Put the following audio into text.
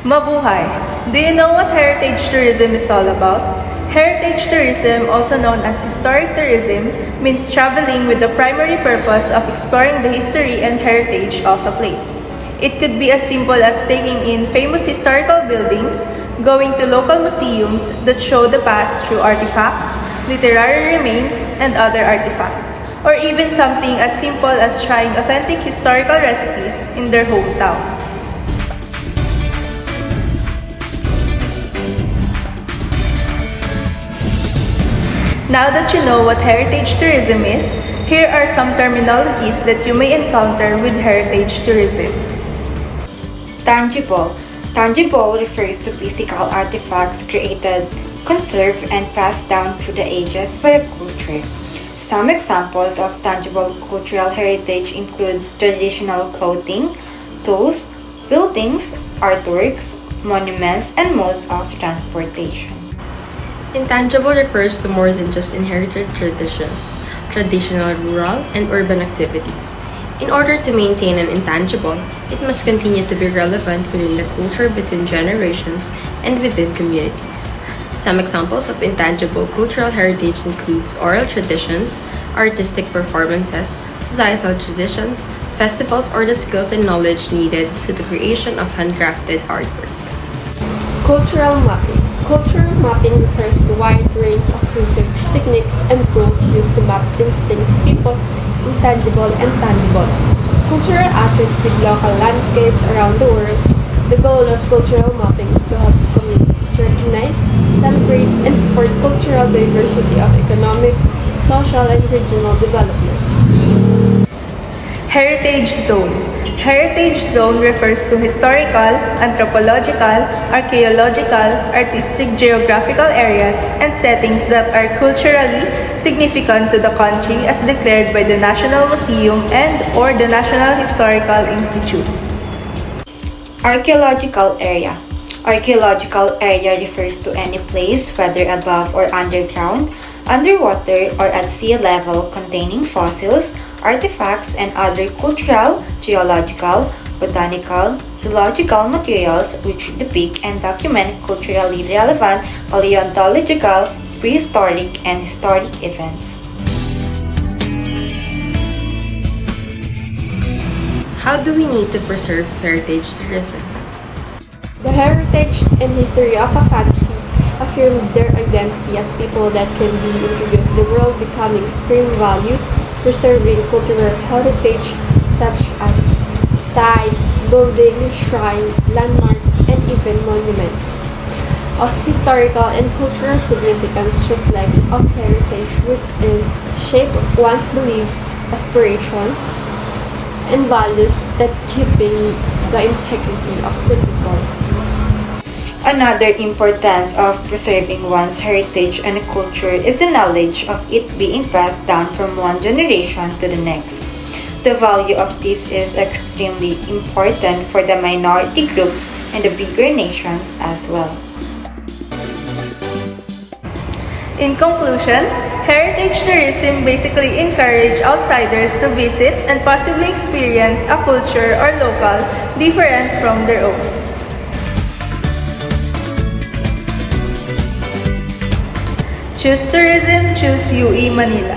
Mabuhay! Do you know what heritage tourism is all about? Heritage tourism, also known as historic tourism, means traveling with the primary purpose of exploring the history and heritage of a place. It could be as simple as taking in famous historical buildings, going to local museums that show the past through artifacts, literary remains, and other artifacts, or even something as simple as trying authentic historical recipes in their hometown. Now that you know what heritage tourism is, here are some terminologies that you may encounter with heritage tourism. Tangible. Tangible refers to physical artifacts created, conserved, and passed down through the ages by a culture. Some examples of tangible cultural heritage includes traditional clothing, tools, buildings, artworks, monuments, and modes of transportation. Intangible refers to more than just inherited traditions, traditional rural and urban activities. In order to maintain an intangible, it must continue to be relevant within the culture between generations and within communities. Some examples of intangible cultural heritage includes oral traditions, artistic performances, societal traditions, festivals, or the skills and knowledge needed to the creation of handcrafted artwork. Cultural mapping. Cultural mapping refers to a wide range of research techniques and tools used to map instincts, people, intangible and tangible, cultural assets with local landscapes around the world. The goal of cultural mapping is to help communities recognize, celebrate, and support cultural diversity of economic, social, and regional development. Heritage Zone. Heritage Zone refers to historical, anthropological, archaeological, artistic geographical areas and settings that are culturally significant to the country as declared by the National Museum and/or the National Historical Institute. Archaeological area. Archaeological area refers to any place, whether above or underground, underwater, or at sea level, containing fossils, artifacts, and other cultural, geological, botanical, zoological materials which depict and document culturally relevant paleontological, prehistoric, and historic events. How do we need to preserve heritage tourism? The heritage and history of a country affirm their identity as people that can be introduced to the world, becoming extreme value, preserving cultural heritage such as sites, buildings, shrines, landmarks, and even monuments. Of historical and cultural significance reflects of heritage which is shape one's belief, aspirations, and values that keeping the integrity of the people. Another importance of preserving one's heritage and culture is the knowledge of it being passed down from one generation to the next. The value of this is extremely important for the minority groups and the bigger nations as well. In conclusion, heritage tourism basically encourages outsiders to visit and possibly experience a culture or local different from their own. Choose tourism, choose UE Manila.